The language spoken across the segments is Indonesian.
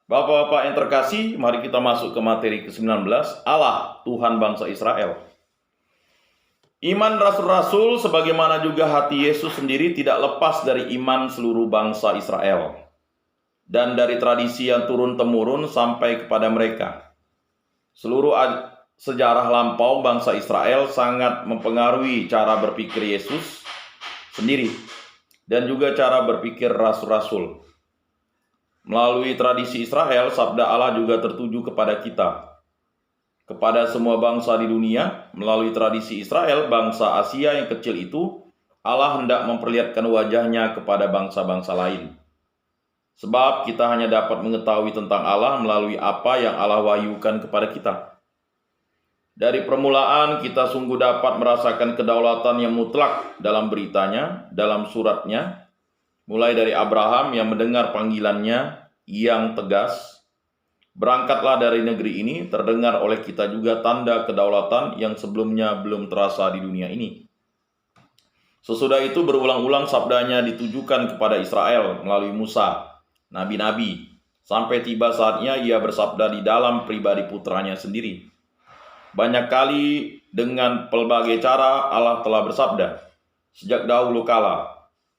Bapak-bapak yang terkasih, mari kita masuk ke materi ke-19, Allah, Tuhan bangsa Israel. Iman rasul-rasul sebagaimana juga hati Yesus sendiri tidak lepas dari iman seluruh bangsa Israel dan dari tradisi yang turun-temurun sampai kepada mereka. Seluruh sejarah lampau bangsa Israel sangat mempengaruhi cara berpikir Yesus sendiri dan juga cara berpikir rasul-rasul. Melalui tradisi Israel, sabda Allah juga tertuju kepada kita, kepada semua bangsa di dunia. Melalui tradisi Israel, bangsa Asia yang kecil itu, Allah hendak memperlihatkan wajahnya kepada bangsa-bangsa lain. Sebab kita hanya dapat mengetahui tentang Allah melalui apa yang Allah wahyukan kepada kita. Dari permulaan kita sungguh dapat merasakan kedaulatan yang mutlak dalam beritanya, dalam suratnya, mulai dari Abraham yang mendengar panggilannya yang tegas, berangkatlah dari negeri ini, terdengar oleh kita juga tanda kedaulatan yang sebelumnya belum terasa di dunia ini. Sesudah itu berulang-ulang sabdanya ditujukan kepada Israel melalui Musa, nabi-nabi, sampai tiba saatnya ia bersabda di dalam pribadi putranya sendiri. Banyak kali dengan pelbagai cara Allah telah bersabda, sejak dahulu kala,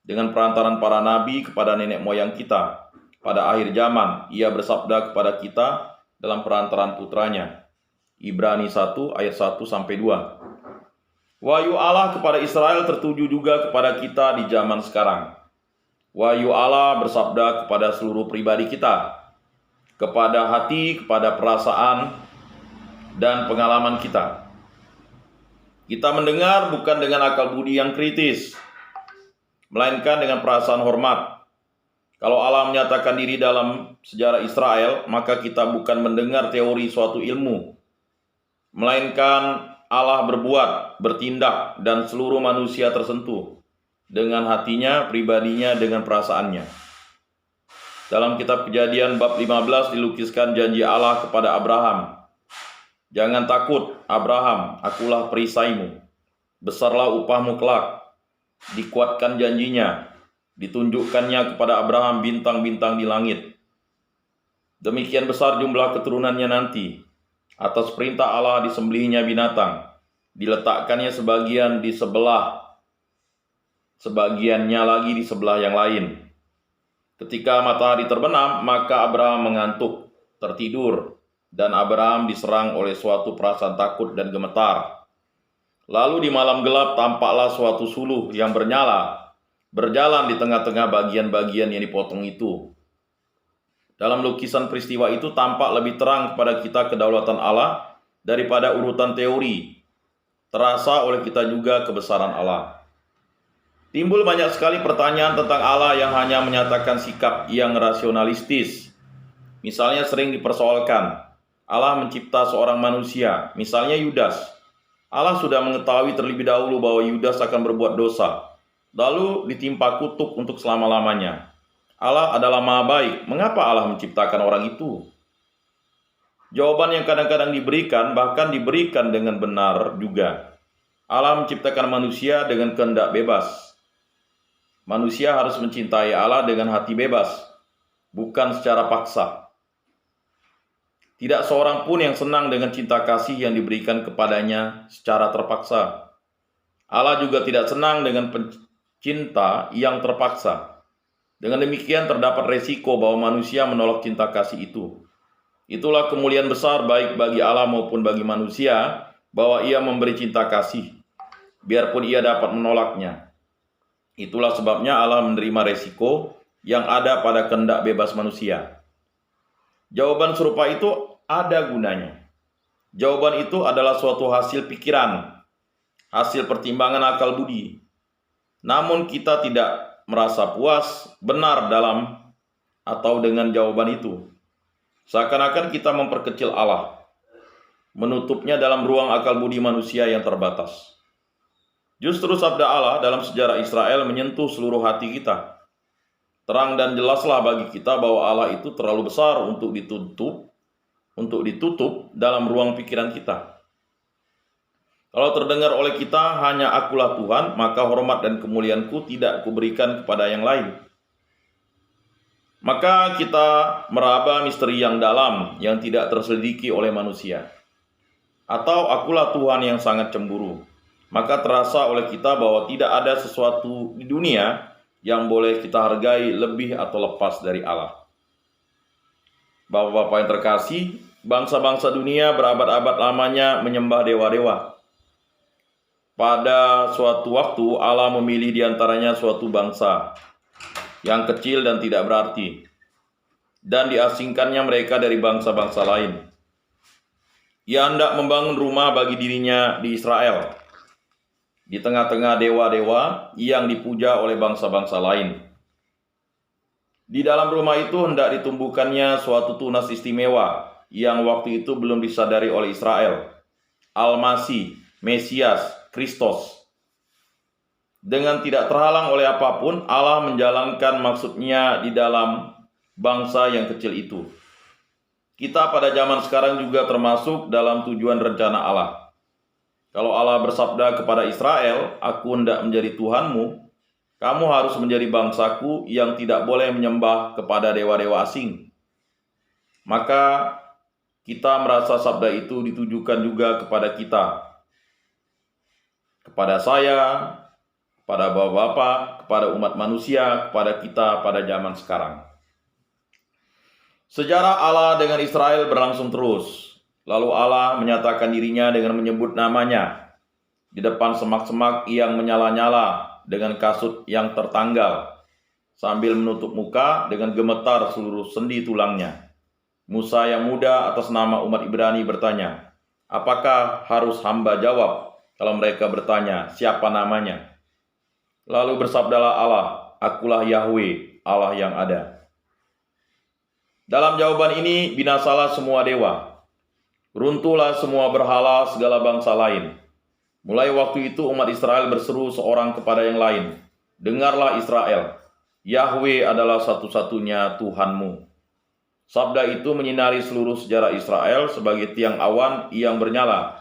dengan perantaran para nabi kepada nenek moyang kita. Pada akhir zaman, ia bersabda kepada kita dalam perantaran putranya. Ibrani 1 ayat 1-2. Wahyu Allah kepada Israel tertuju juga kepada kita di zaman sekarang. Wahyu Allah bersabda kepada seluruh pribadi kita, kepada hati, kepada perasaan, dan pengalaman kita. Kita mendengar bukan dengan akal budi yang kritis, melainkan dengan perasaan hormat. Kalau Allah menyatakan diri dalam sejarah Israel, maka kita bukan mendengar teori suatu ilmu, melainkan Allah berbuat, bertindak, dan seluruh manusia tersentuh dengan hatinya, pribadinya, dengan perasaannya. Dalam kitab Kejadian bab 15 dilukiskan janji Allah kepada Abraham. Jangan takut, Abraham, akulah perisaimu. Besarlah upahmu kelak. Dikuatkan janjinya. Ditunjukkannya kepada Abraham bintang-bintang di langit. Demikian besar jumlah keturunannya nanti. Atas perintah Allah disembelihnya binatang. Diletakkannya sebagian di sebelah, sebagiannya lagi di sebelah yang lain. Ketika matahari terbenam, maka Abraham mengantuk, tertidur, dan Abraham diserang oleh suatu perasaan takut dan gemetar. Lalu di malam gelap tampaklah suatu suluh yang bernyala, berjalan di tengah-tengah bagian-bagian yang dipotong itu. Dalam lukisan peristiwa itu tampak lebih terang kepada kita kedaulatan Allah daripada urutan teori. Terasa oleh kita juga kebesaran Allah. Timbul banyak sekali pertanyaan tentang Allah yang hanya menyatakan sikap yang rasionalistis. Misalnya sering dipersoalkan, Allah mencipta seorang manusia, misalnya Yudas. Allah sudah mengetahui terlebih dahulu bahwa Yudas akan berbuat dosa, lalu ditimpa kutuk untuk selama-lamanya. Allah adalah Maha Baik. Mengapa Allah menciptakan orang itu? Jawaban yang kadang-kadang diberikan, bahkan diberikan dengan benar juga. Allah menciptakan manusia dengan kehendak bebas. Manusia harus mencintai Allah dengan hati bebas, bukan secara paksa. Tidak seorang pun yang senang dengan cinta kasih yang diberikan kepadanya secara terpaksa. Allah juga tidak senang dengan cinta yang terpaksa. Dengan demikian terdapat resiko bahwa manusia menolak cinta kasih itu. Itulah kemuliaan besar baik bagi Allah maupun bagi manusia, bahwa ia memberi cinta kasih, biarpun ia dapat menolaknya. Itulah sebabnya Allah menerima resiko yang ada pada kehendak bebas manusia. Jawaban serupa itu ada gunanya. Jawaban itu adalah suatu hasil pikiran, hasil pertimbangan akal budi. Namun kita tidak merasa puas, benar dalam atau dengan jawaban itu. Seakan-akan kita memperkecil Allah, menutupnya dalam ruang akal budi manusia yang terbatas. Justru sabda Allah dalam sejarah Israel menyentuh seluruh hati kita. Terang dan jelaslah bagi kita bahwa Allah itu terlalu besar untuk ditutup dalam ruang pikiran kita. Kalau terdengar oleh kita hanya akulah Tuhan, maka hormat dan kemuliaanku tidak kuberikan kepada yang lain. Maka kita meraba misteri yang dalam yang tidak terselidiki oleh manusia. Atau akulah Tuhan yang sangat cemburu. Maka terasa oleh kita bahwa tidak ada sesuatu di dunia yang boleh kita hargai lebih atau lepas dari Allah. Bapak-bapak yang terkasih, bangsa-bangsa dunia berabad-abad lamanya menyembah dewa-dewa. Pada suatu waktu Allah memilih di antaranya suatu bangsa yang kecil dan tidak berarti, dan diasingkannya mereka dari bangsa-bangsa lain. Ia hendak membangun rumah bagi dirinya di Israel, di tengah-tengah dewa-dewa yang dipuja oleh bangsa-bangsa lain. Di dalam rumah itu hendak ditumbuhkannya suatu tunas istimewa yang waktu itu belum disadari oleh Israel, Al-Masih, Mesias, Kristus. Dengan tidak terhalang oleh apapun, Allah menjalankan maksudnya di dalam bangsa yang kecil itu. Kita pada zaman sekarang juga termasuk dalam tujuan rencana Allah. Kalau Allah bersabda kepada Israel, "Aku hendak menjadi Tuhanmu," kamu harus menjadi bangsaku yang tidak boleh menyembah kepada dewa-dewa asing. Maka kita merasa sabda itu ditujukan juga kepada kita, kepada saya, kepada bapak-bapak, kepada umat manusia, kepada kita pada zaman sekarang. Sejarah Allah dengan Israel berlangsung terus. Lalu Allah menyatakan dirinya dengan menyebut namanya di depan semak-semak yang menyala-nyala dengan kasut yang tertanggal, sambil menutup muka dengan gemetar seluruh sendi tulangnya. Musa yang muda atas nama umat Ibrani bertanya, "Apakah harus hamba jawab kalau mereka bertanya, siapa namanya?" Lalu bersabdalah Allah, "Akulah Yahweh, Allah yang ada." Dalam jawaban ini binasalah semua dewa, runtuhlah semua berhala segala bangsa lain. Mulai waktu itu umat Israel berseru seorang kepada yang lain, "Dengarlah Israel, Yahweh adalah satu-satunya Tuhanmu." Sabda itu menyinari seluruh sejarah Israel sebagai tiang awan yang bernyala.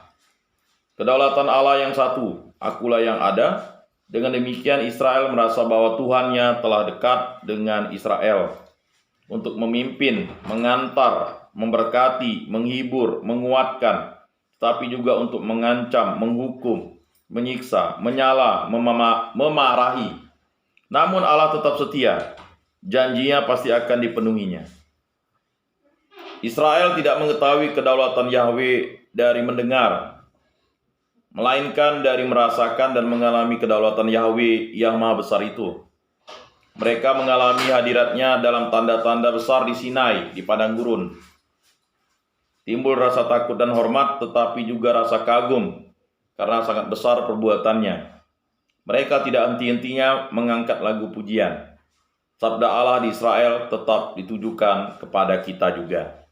Kedaulatan Allah yang satu, akulah yang ada. Dengan demikian Israel merasa bahwa Tuhannya telah dekat dengan Israel untuk memimpin, mengantar, memberkati, menghibur, menguatkan, tapi juga untuk mengancam, menghukum, menyiksa, menyala, memarahi. Namun Allah tetap setia, janjinya pasti akan dipenuhinya. Israel tidak mengetahui kedaulatan Yahweh dari mendengar, melainkan dari merasakan dan mengalami kedaulatan Yahweh yang maha besar itu. Mereka mengalami hadiratnya dalam tanda-tanda besar di Sinai, di padang gurun. Timbul rasa takut dan hormat, tetapi juga rasa kagum karena sangat besar perbuatannya. Mereka tidak henti-hentinya mengangkat lagu pujian. Sabda Allah di Israel tetap ditujukan kepada kita juga.